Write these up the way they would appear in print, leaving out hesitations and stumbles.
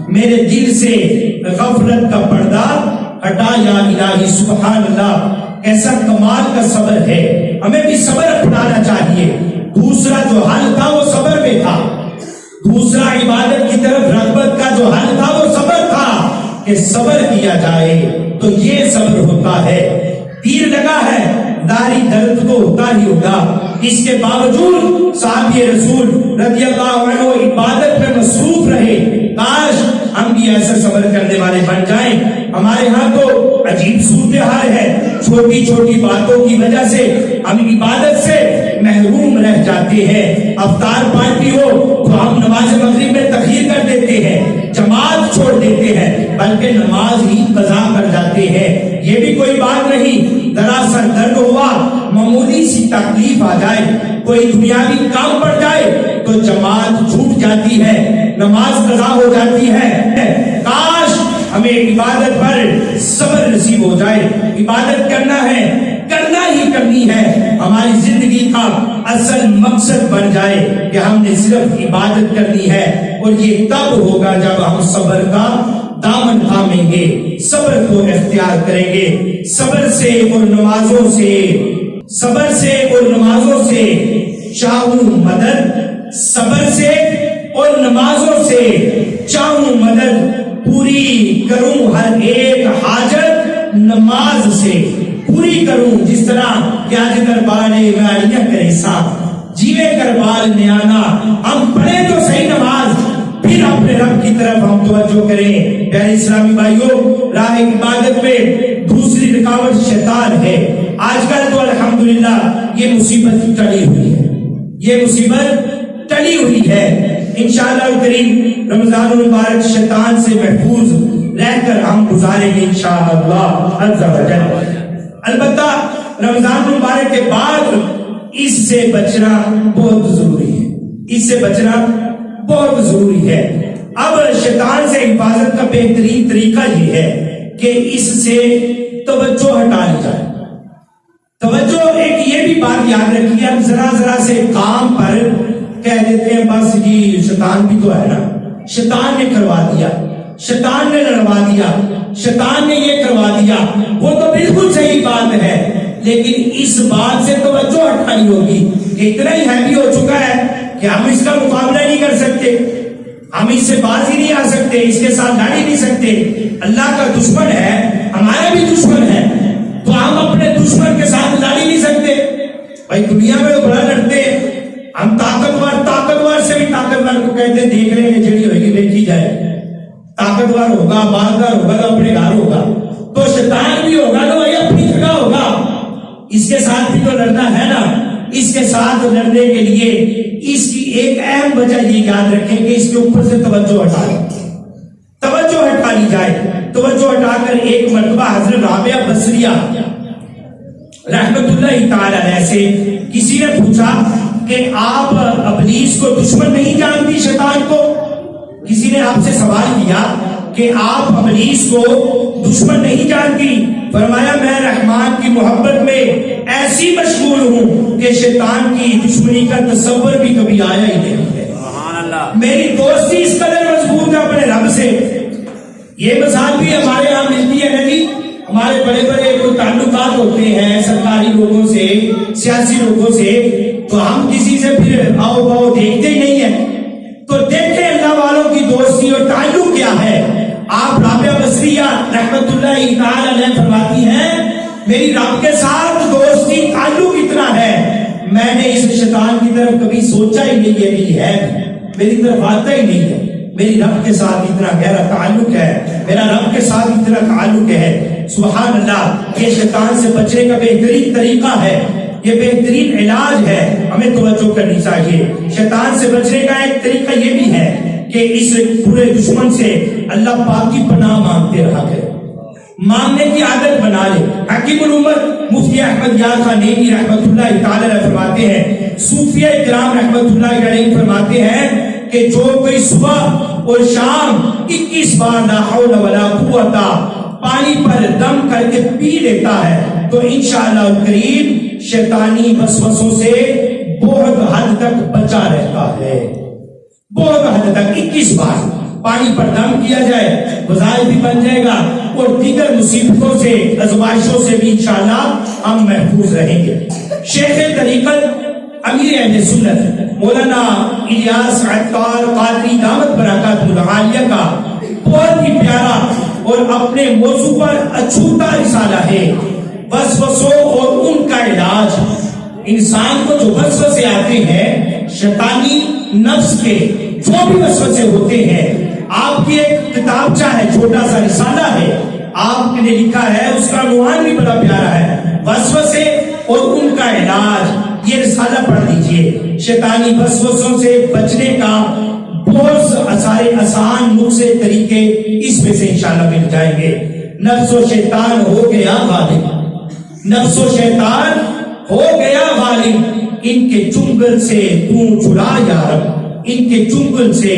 میرے دل سے غفلت کا پردہ ہٹا یا الہی۔ سبحان اللہ، ایسا کمال کا صبر ہے، ہمیں بھی صبر اپنانا چاہیے۔ دوسرا جو حل تھا وہ صبر میں تھا، دوسرا عبادت کی طرف رغبت کا جو حل تھا وہ صبر تھا کہ صبر کیا جائے تو یہ صبر ہوتا ہے۔ تیر لگا ہے، داری درد تو ہوتا ہی ہوگا، اس کے باوجود صحابی رسول رضی اللہ عنہ عبادت میں مصروف رہے۔ کاش ہم بھی ایسا صبر کرنے والے بن جائیں۔ ہمارے ہاں تو عجیب صورتحال ہے، چھوٹی چھوٹی باتوں کی وجہ سے ہم عبادت سے محروم رہ جاتے ہیں۔ افطار پارٹی ہو تو ہم نماز مغرب میں تاخیر کر دیتے ہیں، جماعت چھوڑ دیتے ہیں، بلکہ نماز ہی قضا کر جاتے ہیں۔ یہ بھی کوئی بات نہیں، ذرا سا درد ہوا، معمولی سی تکلیف آ جائے، کوئی دنیاوی کام پڑ جائے تو جماعت چھوٹ جاتی ہے، نماز قضا ہو جاتی ہے۔ کاش ہمیں عبادت پر صبر نصیب ہو جائے۔ عبادت کرنا ہے، کرنا ہی کرنی ہے، ہماری زندگی کا اصل مقصد بن جائے کہ ہم نے صرف عبادت کرنی ہے، اور یہ تب ہوگا جب ہم صبر کا دامن تھامیں گے، صبر کو اختیار کریں گے۔ صبر سے اور نمازوں سے، صبر سے اور نمازوں سے چاہوں مدد، صبر سے اور نمازوں سے چاہوں مدد، پوری کروں ہر ایک حاجت نماز سے پوری کروں، جس طرح پیاج دربار میں کرے ساتھ جیوے کربال نیانا۔ ہم پڑھیں تو صحیح نماز، پھر اپنے رب کی طرف ہم توجہ کریں۔ پیارے اسلامی بھائیوں، راہ عبادت میں دوسری رکاوٹ شیطان ہے۔ آج کل تو الحمدللہ یہ مصیبت ٹلی ہوئی ہے، یہ مصیبت ٹلی ہوئی ہے۔ انشاءاللہ الکریم رمضان المبارک شیطان سے محفوظ رہ کر ہم گزاریں گے انشاءاللہ عز و جل۔ البتہ رمضان المبارک کے بعد اس سے بچنا بہت ضروری ہے، اس سے بچنا بہت ضروری ہے۔ اب شیطان سے حفاظت کا بہترین طریقہ یہ ہے کہ اس سے توجہ ہٹا لی جائے۔ توجہ، ایک یہ بھی بات یاد رکھیے، ہم ذرا ذرا سے کام پر کہہ دیتے ہیں بس جی شیطان بھی تو ہے نا، شیطان نے کروا دیا، شیطان نے لڑوا دیا، شیطان نے یہ کروا دیا۔ وہ تو بالکل صحیح بات ہے، لیکن اس بات سے توجہ ہٹانی ہوگی کہ اتنا ہی ہیوی ہو چکا ہے کہ ہم اس کا مقابلہ نہیں کر سکتے، ہم اس سے باز ہی نہیں آ سکتے، اس کے ساتھ لڑ ہی نہیں سکتے۔ اللہ کا دشمن ہے، ہمارا بھی دشمن ہے، تو ہم اپنے دشمن کے ساتھ لڑ ہی نہیں سکتے۔ بھائی دنیا میں تو بڑا لڑتے ہیں، ہم طاقتور سے بھی طاقتور کو کہتے ہیں دیکھ لیں گے جڑی ہوئے گی دیکھی جائے، طاقتور ہوگا، بازدار ہوگا تو اپنے گھر ہوگا، تو شیطان بھی ہوگا تو بھائی اپنی جگہ ہوگا، اس کے ساتھ بھی تو لڑنا ہے نا۔ اس کے ساتھ لڑنے کے لیے اس کی ایک اہم وجہ یہ یاد رکھیں کہ اس کے اوپر سے توجہ ہٹا لی جائے۔ توجہ ہٹا کر ایک مرتبہ حضرت رابعہ بصریہ رحمت اللہ تعالی علیہ سے کسی نے پوچھا کہ آپ ابلیس کو دشمن نہیں جانتی، شیطان کو؟ کسی نے آپ سے سوال کیا کہ آپ ابلیس کو دشمن نہیں جانتی؟ فرمایا میں رحمان کی محبت میں ایسی مشغول ہوں کہ شیطان کی دشمنی کا تصور بھی کبھی آیا ہی نہیں ہے۔ میری دوستی اس قدر مضبوط ہے اپنے رب سے۔ یہ مثال بھی ہمارے یہاں ملتی ہے نا جی، ہمارے بڑے بڑے کوئی تعلقات ہوتے ہیں سرکاری لوگوں سے، سیاسی لوگوں سے، تو ہم کسی سے پھر آؤ باؤ دیکھتے ہی نہیں ہیں۔ تو دیکھیں اللہ والوں کی دوستی اور تعلق کیا ہے۔ آپ رابعہ بصریہ رحمت اللہ تعالی علیہ فرماتی ہیں میری رب کے ساتھ دوستی تعلق اتنا ہے، میں نے اس شیطان کی طرف کبھی سوچا ہی نہیں ہے کہ ہے، میری طرف آتا ہی نہیں ہے۔ میری رب کے ساتھ اتنا گہرا تعلق ہے، میرا رب کے ساتھ اتنا تعلق ہے۔ سبحان اللہ، یہ شیطان سے بچنے کا بہترین طریقہ ہے، یہ بہترین علاج ہے، ہمیں توجہ کرنی چاہیے۔ شیطان سے بچنے کا ایک طریقہ یہ بھی ہے کہ اس پورے دشمن سے اللہ پاک کی پناہ مانگتے رہا کرے، مانگنے کی عادت بنا لے۔ حکیم الامت مفتی احمد یار خان نیمی رحمت اللہ تعالی علیہ فرماتے ہیں، صوفیہ کرام رحمت اللہ علیہ فرماتے ہیں کہ جو کوئی صبح اور شام 21 بار لا حول ولا قوت پانی پر دم کر کے پی لیتا ہے تو انشاءاللہ الکریم شیطانی وسوسوں سے بہت حد تک بچا رہتا ہے، بہت حد تک 21 بار۔ پانی پر دم کیا جائے وظائف بھی بن جائے گا، اور دیگر مصیبتوں سے آزمائشوں سے بھی انشاءاللہ ہم محفوظ رہیں گے۔ شیخ طریقت امیر اہل سنت مولانا الیاس عطار قادری دامت برکاتہ العالیہ کا بہت ہی پیارا اور اپنے موضوع پر اچھوتا رسالہ ہے، وسوسوں اور ان کا علاج۔ انسان کو جو وسوسے آتے ہیں شیطانی نفس کے جو بھی وسوسے ہوتے ہیں، آپ کی ایک کتابچہ ہے، چھوٹا سا رسالہ ہے آپ نے لکھا ہے، اس کا عنوان بھی بڑا پیارا ہے، وسوسے اور ان کا علاج۔ یہ رسالہ پڑھ لیجئے۔ شیطانی وسوسوں سے بچنے کا بہت سارے آسان نسخے طریقے اس میں سے انشاءاللہ مل جائیں گے۔ نفس و شیطان ہو گیا غالب، نفس و شیطان ہو گیا غالب، ان کے چنگل سے تو چھڑا یا رب، ان کے چنگل سے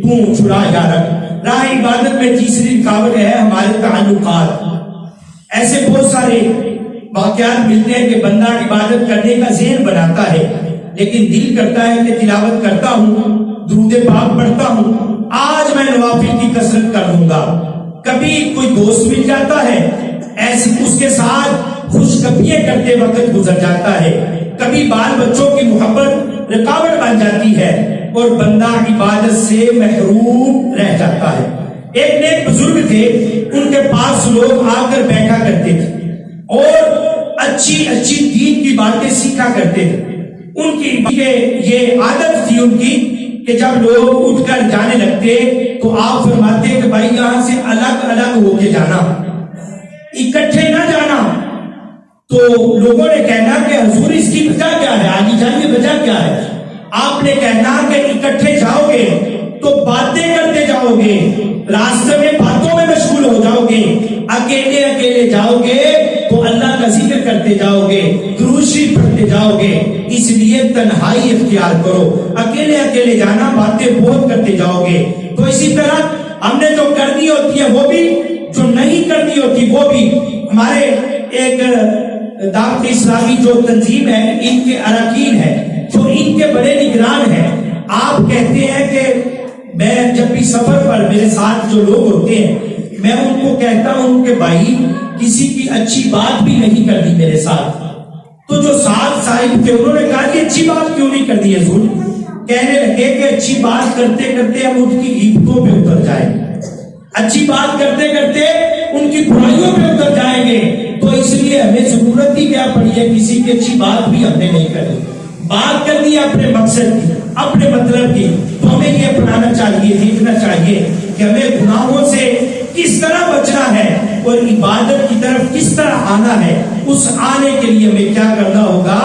تو چھڑا یا رب۔ راہ عبادت میں تیسری رکاوٹ ہے ہمارے تعلقات۔ ایسے بہت سارے واقعات ملتے ہیں کہ بندہ عبادت کرنے کا ذہن بناتا ہے، لیکن دل کرتا ہے کہ تلاوت کرتا ہوں، درود پاک پڑھتا ہوں، آج میں نوافل کی کثرت کر لوں گا۔ کبھی کوئی دوست مل جاتا ہے، ایسے اس کے ساتھ خوشگپیاں کرتے وقت گزر جاتا ہے، کبھی بال بچوں کی محبت رکاوٹ بن جاتی ہے اور بندہ عبادت سے محروم رہ جاتا ہے۔ ایک نیک بزرگ تھے، ان کے پاس لوگ آ کر بیٹھا کرتے تھے اور اچھی اچھی دین کی باتیں سیکھا کرتے تھے۔ ان کی یہ عادت تھی ان کی کہ جب لوگ اٹھ کر جانے لگتے تو آپ فرماتے کہ بھائی یہاں سے الگ الگ ہو کے جانا، اکٹھے نہ جانا۔ تو لوگوں نے کہنا کہ حضور اس کی وجہ کیا ہے، آگے جانے کی وجہ کیا ہے؟ آپ نے کہنا کہ اکٹھے جاؤ گے تو باتیں کرتے جاؤ گے، راستے میں باتوں میں مشغول ہو جاؤ گے، اکیلے اکیلے جاؤ گے تو اللہ کا ذکر کرتے جاؤ گے، درود شریف پڑھتے جاؤ گے، اس لیے تنہائی اختیار کرو۔ اکیلے اکیلے جانا، باتیں بہت کرتے جاؤ گے۔ تو اسی طرح ہم نے جو کرنی ہوتی ہے وہ بھی، جو نہیں کرنی ہوتی وہ بھی۔ ہمارے ایک دعوت اسلامی جو تنظیم ہے، ان کے اراکین ہیں جو ان کے بڑے نگران ہیں۔ آپ کہتے ہیں کہ میں جب بھی سفر پر میرے ساتھ جو لوگ ہوتے ہیں، میں ان کو کہتا ہوں کہ بھائی کسی کی اچھی بات بھی نہیں کرنی میرے ساتھ۔ تو جو ساتھ صاحب تھے انہوں نے کہا کہ اچھی بات کیوں نہیں کرنی حضور؟ کہنے لگے کہ اچھی بات کرتے کرتے ہم ان کی غیبتوں پہ اتر جائیں گے، اچھی بات کرتے کرتے ان کی برائیوں پہ اتر جائیں گے، تو اس لیے ہمیں ضرورت ہی کیا پڑی ہے، کسی کی اچھی بات بھی ہم نے نہیں کرنی، بات کرنی ہے اپنے مقصد کی، اپنے مطلب کی۔ تو ہمیں یہ اپنانا چاہیے، دیکھنا چاہیے کہ ہمیں گناہوں سے کس طرح بچنا ہے اور عبادت کی طرف کس طرح آنا ہے۔ اس آنے کے لیے ہمیں کیا کرنا ہوگا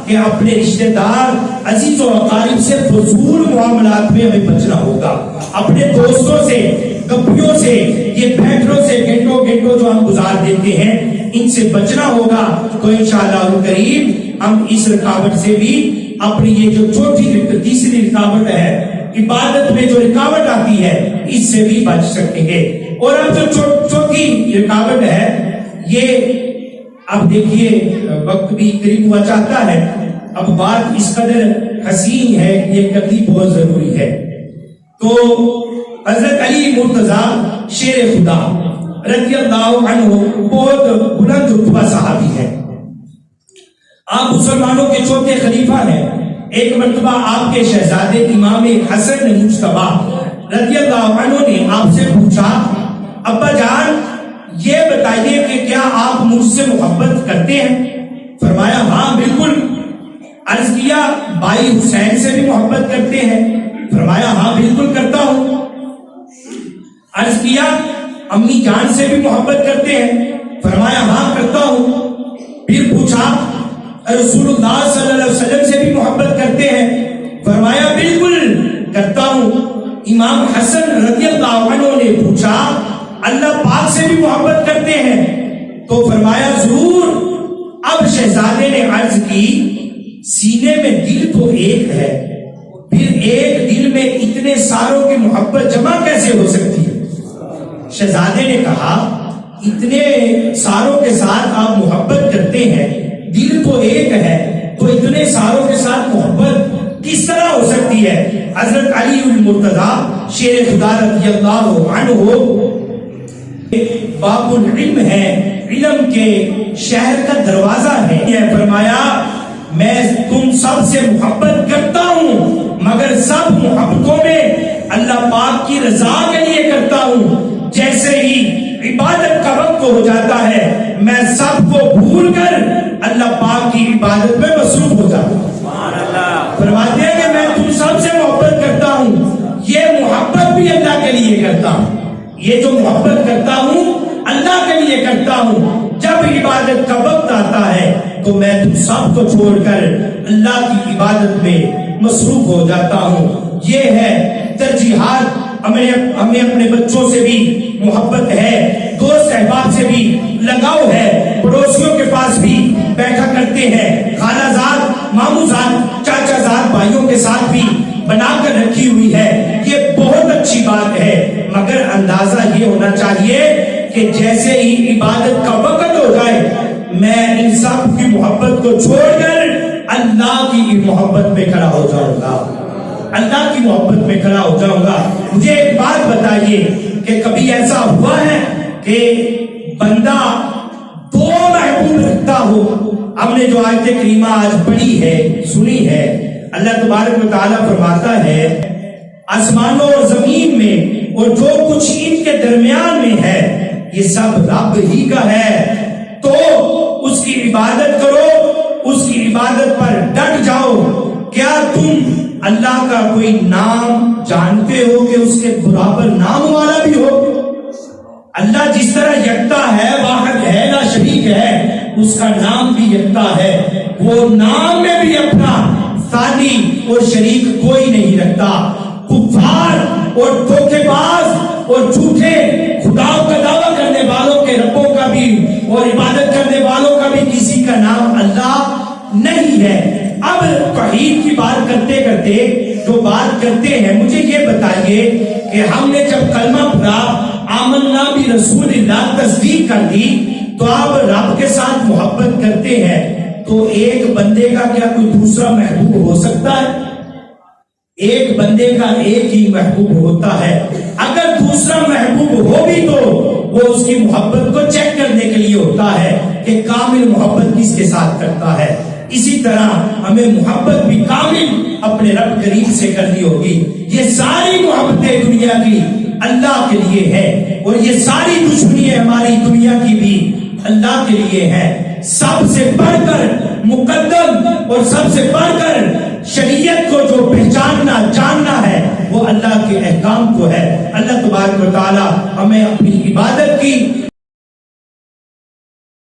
کہ اپنے رشتہ دار، عزیز و اقارب سے فضول معاملات میں ہمیں بچنا ہوگا، اپنے دوستوں سے، گپیوں سے، یہ بیٹھوں سے گھنٹوں گھنٹوں جو ہم گزار دیتے ہیں، ان سے بچنا ہوگا۔ تو انشاءاللہ الکریم ہم اس رکاوٹ سے بھی، اپنی یہ جو تیسری رکاوٹ ہے عبادت میں جو رکاوٹ آتی ہے، اس سے بھی بچ سکیں گے۔ اور اب جو چوتھی رکاوٹ ہے، یہ اب دیکھیے وقت بھی قریب ہوا چاہتا ہے، اب بات اس قدر حسین ہے، یہ کرنی بہت ضروری ہے۔ تو حضرت علی مرتضی شیر خدا رضی اللہ عنہ بہت بلند رتبہ صحابی ہے، آپ مسلمانوں کے چوتھے خلیفہ ہیں۔ ایک مرتبہ آپ کے شہزادے امام حسن مجتبیٰ رضی اللہ عنہ نے آپ سے پوچھا، ابا جان یہ بتائیے کہ کیا آپ مجھ سے محبت کرتے ہیں؟ فرمایا ہاں بالکل۔ عرض کیا بھائی حسین سے بھی محبت کرتے ہیں؟ فرمایا ہاں بالکل کرتا ہوں۔ عرض کیا امی جان سے بھی محبت کرتے ہیں؟ فرمایا ہاں کرتا ہوں۔ پھر پوچھا رسول اللہ صلی اللہ علیہ وسلم سے بھی محبت کرتے ہیں؟ فرمایا بالکل کرتا ہوں۔ امام حسن رضی اللہ عنہ نے پوچھا اللہ پاک سے بھی محبت کرتے ہیں؟ تو فرمایا ضرور۔ اب شہزادے نے عرض کی سینے میں دل تو ایک ہے، پھر ایک دل میں اتنے ساروں کی محبت جمع کیسے ہو سکتی ہے؟ شہزادے نے کہا اتنے ساروں کے ساتھ آپ محبت کرتے ہیں، دل تو ایک ہے، تو اتنے ساروں کے ساتھ محبت کس طرح ہو سکتی ہے؟ حضرت علی المرتضیٰ شیر خدا رضی اللہ عنہ باب العلم ہے، علم کے شہر کا دروازہ ہے. یہ فرمایا میں تم سب سے محبت کرتا ہوں مگر سب محبتوں میں اللہ پاک کی رضا کے لیے کرتا ہوں. جیسے ہی عبادت کا وقت ہو جاتا ہے میں سب کو بھول کر اللہ پاک کی عبادت میں مصروف ہو جاتا ہوں. فرماتے ہیں کہ میں تم سب سے محبت کرتا ہوں، یہ محبت بھی اللہ کے لیے کرتا ہوں، یہ جو محبت کرتا ہوں اللہ کے لیے کرتا ہوں. جب عبادت کا وقت آتا ہے تو میں تم سب کو چھوڑ کر اللہ کی عبادت میں مصروف ہو جاتا ہوں. یہ ہے ترجیحات. ہمیں اپنے بچوں سے بھی محبت ہے، دوست احباب سے بھی لگاؤ ہے، پڑوسیوں کے پاس بھی بیٹھا کرتے ہیں، خالہ زاد، ماموں زاد، چاچا زاد بھائیوں کے ساتھ بھی بنا کر رکھی ہوئی ہے. یہ بہت اچھی بات ہے، مگر اندازہ یہ ہونا چاہیے کہ جیسے ہی عبادت کا وقت ہو جائے میں ان سب کی محبت کو چھوڑ کر اللہ کی محبت میں کھڑا ہو جاؤں گا، اللہ کی محبت میں کھڑا ہو جاؤں گا. مجھے ایک بات بتائیے کہ کبھی ایسا ہوا ہے کہ بندہ دو محبوب رکھتا ہو؟ ہم نے جو آیت کریمہ آج پڑھی ہے، سنی ہے، اللہ تبارک و تعالیٰ فرماتا ہے آسمانوں اور زمین میں اور جو کچھ ان کے درمیان میں ہے یہ سب رب ہی کا ہے، تو اس کی عبادت کرو، اس کی عبادت پر ڈٹ جاؤ. کیا تم اللہ کا کوئی نام جانتے ہو کہ اس کے برابر نام والا بھی ہو؟ اللہ جس طرح یکتا ہے، واحد ہے، لا شریک ہے، اس کا نام بھی یکتا ہے. وہ نام میں بھی اپنا ثانی اور شریک کوئی نہیں رکھتا. کفار اور دھوکے باز اور جھوٹے خداؤں کا دعویٰ کرنے والوں کے ربوں کا بھی اور عبادت کرنے والوں کا بھی کسی کا نام اللہ نہیں ہے. اب توحید کی بات کرتے کرتے جو بات کرتے ہیں، مجھے یہ بتائیے کہ ہم نے جب کلمہ پڑھا، آمنا برسول اللہ، تصدیق کر دی، تو آپ رب کے ساتھ محبت کرتے ہیں، تو ایک بندے کا کیا کوئی دوسرا محبوب ہو سکتا ہے؟ ایک بندے کا ایک ہی محبوب ہوتا ہے. اگر دوسرا محبوب ہو بھی تو وہ اس کی محبت کو چیک کرنے کے لیے ہوتا ہے کہ کامل محبت کس کے ساتھ کرتا ہے. اسی طرح ہمیں محبت بھی کامل اپنے رب کریم سے کرنی ہوگی. یہ ساری محبتیں دنیا کی اللہ کے لیے ہے، اور یہ ساری دشمنی ہماری دنیا کی بھی اللہ کے لیے ہے. سب سے بڑھ کر مقدم اور سب سے بڑھ کر شریعت کو جو پہچاننا جاننا ہے وہ اللہ کے احکام کو ہے. اللہ تبارک و تعالی ہمیں اپنی